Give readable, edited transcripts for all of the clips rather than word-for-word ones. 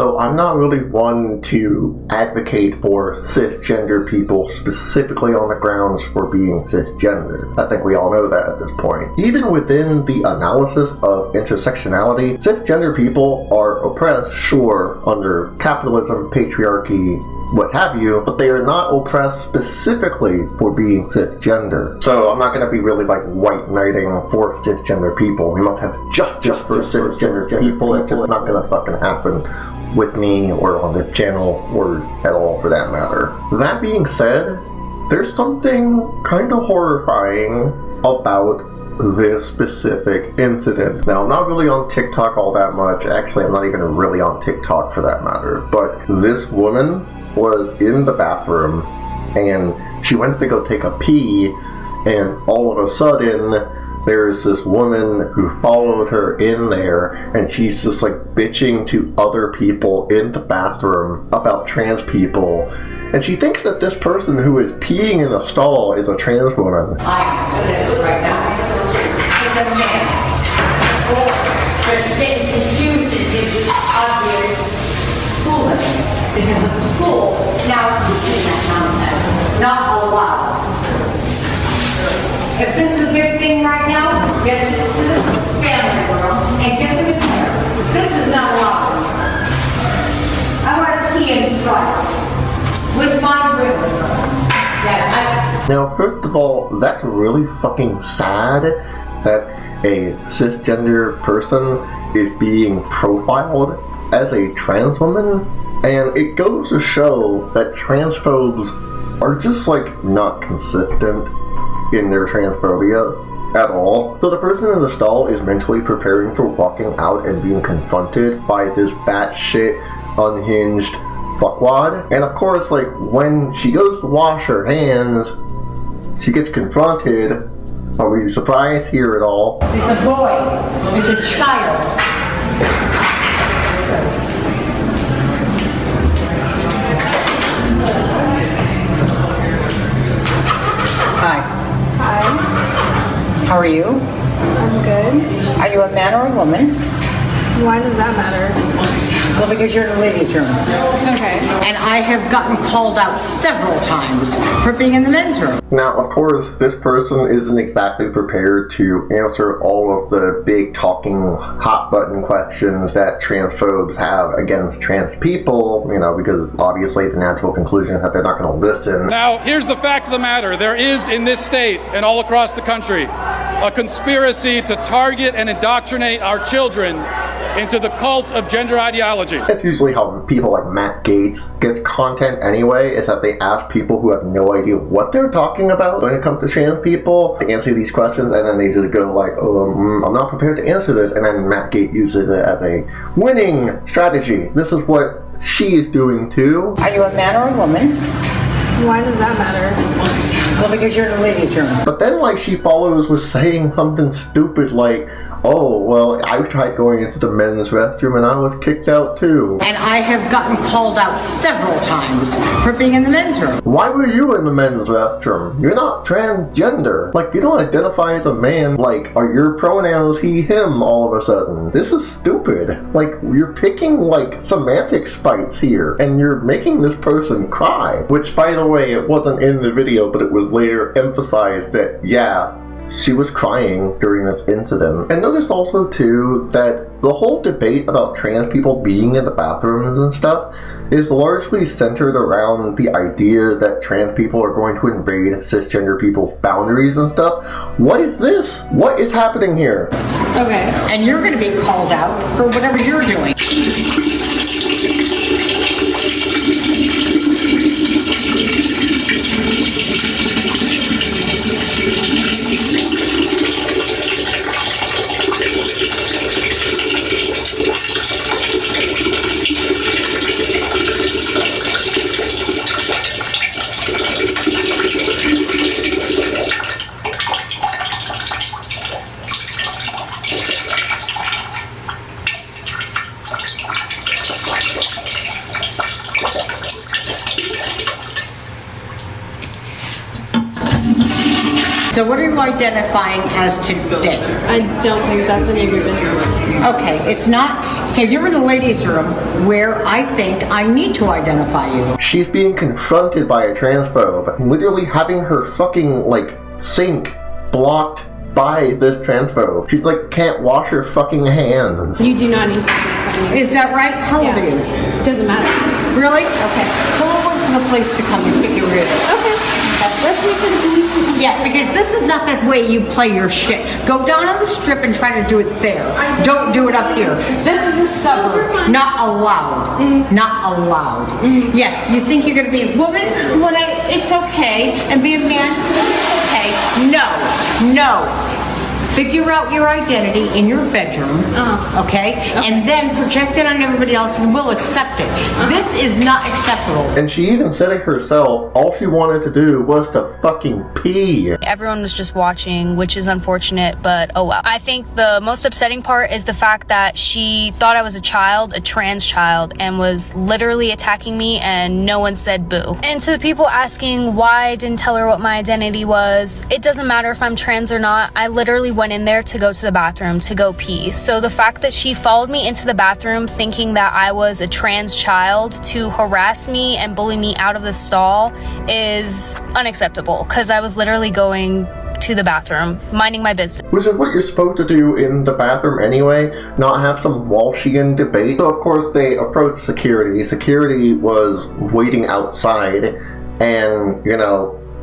So I'm not really one to advocate for cisgender people specifically on the grounds for being cisgender. I think we all know that at this point. Even within the analysis of intersectionality, cisgender people are oppressed, sure, under capitalism, patriarchy, what have you, but they are not oppressed specifically for being cisgender. So I'm not going to be really like white knighting for cisgender people. We must have justice for cisgender people. It's just not going to fucking happen with me or on this channel or at all for that matter. That being said, there's something kind of horrifying about this specific incident. Now, I'm not really on TikTok all that much. Actually, I'm not even really on TikTok for that matter. But this woman was in the bathroom and she went to go take a pee, and all of a sudden there's this woman who followed her in there, and she's just like bitching to other people in the bathroom about trans people, and she thinks that this person who is peeing in the stall is a trans woman. I have this right now. It's a man. Or they're getting confused into obvious schooling. Because the school now teaches that nonsense. Not allowed. If this is a big thing right now, get to the family room and get them in there. This is not allowed. I want to pee in front with my ribbon. Now, first of all, that's really fucking sad that a cisgender person is being profiled as a trans woman, and it goes to show that transphobes are just like not consistent in their transphobia at all. So the person in the stall is mentally preparing for walking out and being confronted by this batshit unhinged fuckwad. And of course, like, when she goes to wash her hands, she gets confronted. Are we surprised here at all? It's a boy. It's a child. Hi. Hi, How are you? I'm good. Are you a man or a woman? Why does that matter? Well, because you're in the ladies' room. Okay. And I have gotten called out several times for being in the men's room. Now, of course, this person isn't exactly prepared to answer all of the big talking hot button questions that transphobes have against trans people, you know, because obviously the natural conclusion is that they're not going to listen. Now, here's the fact of the matter. There is in this state and all across the country a conspiracy to target and indoctrinate our children into the cult of gender ideology. That's usually how people like Matt Gaetz gets content anyway, is that they ask people who have no idea what they're talking about when it comes to trans people to answer these questions, and then they just go like, I'm not prepared to answer this, and then Matt Gaetz uses it as a winning strategy. This is what she is doing too. Are you a man or a woman? Why does that matter? Well, because you're in the ladies' room. But then, like, she follows with saying something stupid like, oh, well, I tried going into the men's restroom and I was kicked out too. And I have gotten called out several times for being in the men's room. Why were you in the men's restroom? You're not transgender. Like, you don't identify as a man. Like, are your pronouns he, him all of a sudden? This is stupid. Like, you're picking, like, semantics fights here, and you're making this person cry. Which, by the way, it wasn't in the video, but it was later emphasized that, yeah, she was crying during this incident. And notice also, too, that the whole debate about trans people being in the bathrooms and stuff is largely centered around the idea that trans people are going to invade cisgender people's boundaries and stuff. What is this? What is happening here? Okay. And you're going to be called out for whatever you're doing. So what are you identifying as today? I don't think that's any of your business. Okay, it's not. So you're in a ladies' room where I think I need to identify you. She's being confronted by a transphobe, literally having her fucking, like, sink blocked by this transphobe. She's like, can't wash her fucking hands. You do not need to identify me. Is that right? How old are you? Doesn't matter. Really? Okay. We'll wait for the police to come and figure it out. Okay. Let's wait for the police to come. Yeah, because this is not the way you play your shit. Go down on the strip and try to do it there. Don't do it up here. This is a suburb. Not allowed. Not allowed. Yeah, you think you're going to be a woman? It's okay. And be a man? It's okay. No. Figure out your identity in your bedroom, okay? And then project it on everybody else and we'll accept it. This is not acceptable. And she even said it herself, all she wanted to do was to fucking pee. Everyone was just watching, which is unfortunate, but oh well. I think the most upsetting part is the fact that she thought I was a child, a trans child, and was literally attacking me and no one said boo. And to the people asking why I didn't tell her what my identity was, it doesn't matter if I'm trans or not. I literally went in there to go to the bathroom to go pee. So the fact that she followed me into the bathroom thinking that I was a trans child to harass me and bully me out of the stall is unacceptable, because I was literally going to the bathroom, minding my business. Which is what you're supposed to do in the bathroom anyway, not have some Walshian debate. So of course they approached security. Security was waiting outside, and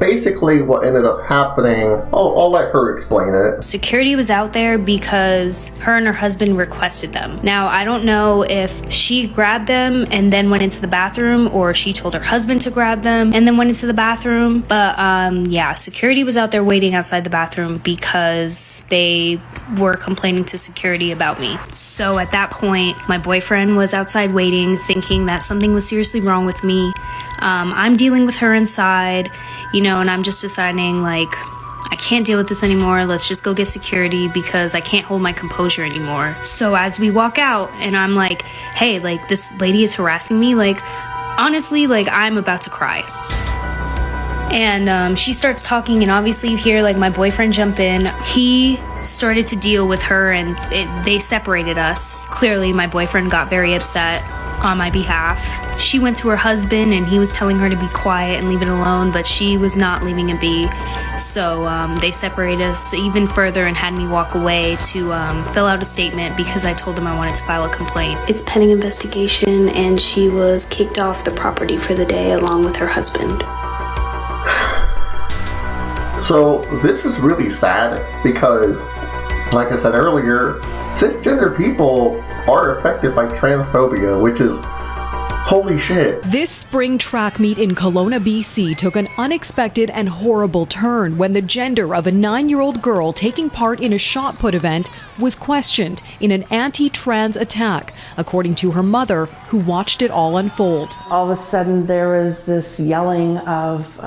basically what ended up happening, I'll let her explain it. Security was out there because her and her husband requested them. Now, I don't know if she grabbed them and then went into the bathroom, or she told her husband to grab them and then went into the bathroom. But yeah, security was out there waiting outside the bathroom because they were complaining to security about me. So at that point, my boyfriend was outside waiting, thinking that something was seriously wrong with me. I'm dealing with her inside, and I'm just deciding, like, I can't deal with this anymore. Let's just go get security because I can't hold my composure anymore. So as we walk out and I'm like, hey, like, this lady is harassing me, like, honestly, like, I'm about to cry. And she starts talking, and obviously you hear, like, my boyfriend jump in. He started to deal with her, and they separated us. Clearly, my boyfriend got very upset on my behalf. She went to her husband, and he was telling her to be quiet and leave it alone, but she was not leaving it be. So they separated us even further and had me walk away to fill out a statement because I told them I wanted to file a complaint. It's pending investigation, and she was kicked off the property for the day along with her husband. So this is really sad because, like I said earlier, cisgender people are affected by transphobia, which is holy shit. This spring track meet in Kelowna, BC took an unexpected and horrible turn when the gender of a 9-year-old girl taking part in a shot put event was questioned in an anti-trans attack, according to her mother, who watched it all unfold. All of a sudden there was this yelling of,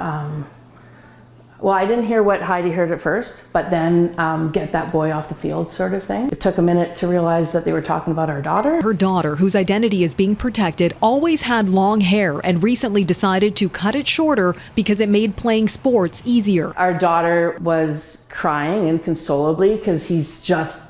well, I didn't hear what Heidi heard at first, but then get that boy off the field sort of thing. It took a minute to realize that they were talking about our daughter. Her daughter, whose identity is being protected, always had long hair and recently decided to cut it shorter because it made playing sports easier. Our daughter was crying inconsolably because he's just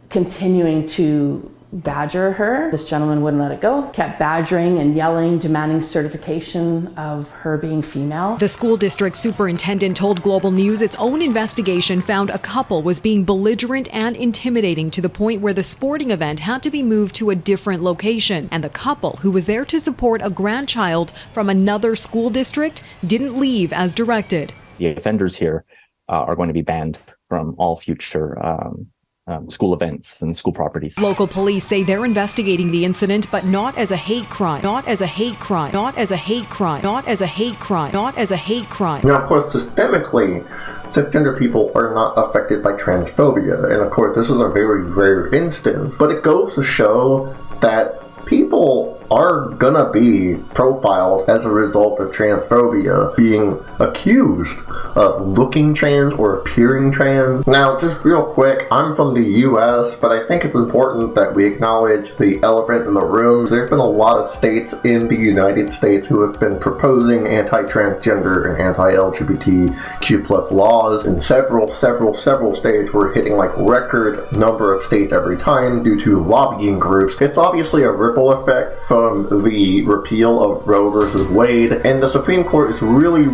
continuing to badger her. This gentleman wouldn't let it go, kept badgering and yelling, demanding certification of her being female. The school district superintendent told Global News its own investigation found a couple was being belligerent and intimidating to the point where the sporting event had to be moved to a different location. And the couple, who was there to support a grandchild from another school district, didn't leave as directed. The offenders here are going to be banned from all future school events and school properties. Local police say they're investigating the incident, but not as a hate crime, not as a hate crime, not as a hate crime, not as a hate crime, not as a hate crime. Now, of course, systemically, cisgender people are not affected by transphobia, and of course, this is a very rare instance, but it goes to show that people are gonna be profiled as a result of transphobia, being accused of looking trans or appearing trans. Now, just real quick, I'm from the US, but I think it's important that we acknowledge the elephant in the room. There's been a lot of states in the United States who have been proposing anti-transgender and anti-LGBTQ plus laws, and several states were hitting like record number of states every time due to lobbying groups. It's obviously a ripple effect from the repeal of Roe versus Wade, and the Supreme Court is really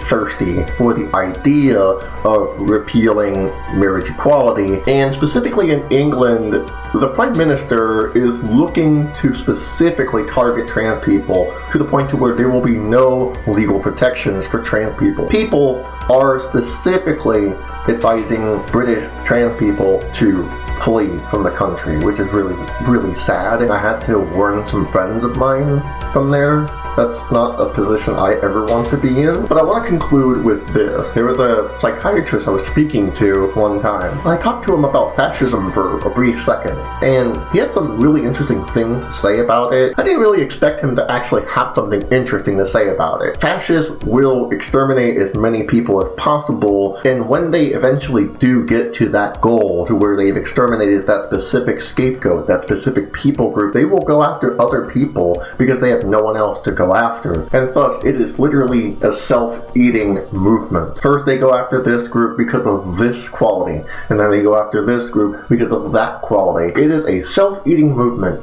thirsty for the idea of repealing marriage equality. And specifically in England, the Prime Minister is looking to specifically target trans people to the point to where there will be no legal protections for trans people. People are specifically advising British trans people to flee from the country, which is really sad. I had to warn some friends of mine from there. That's not a position I ever want to be in. But I want to conclude with this. There was a psychiatrist I was speaking to one time. I talked to him about fascism for a brief second, and he had some really interesting things to say about it. I didn't really expect him to actually have something interesting to say about it. Fascists will exterminate as many people as possible, and when they eventually do get to that goal, to where they've exterminated that specific scapegoat, that specific people group, they will go after other people because they have no one else to go after. And thus, it is literally a self-eating movement. First, they go after this group because of this quality, and then they go after this group because of that quality. It is a self-eating movement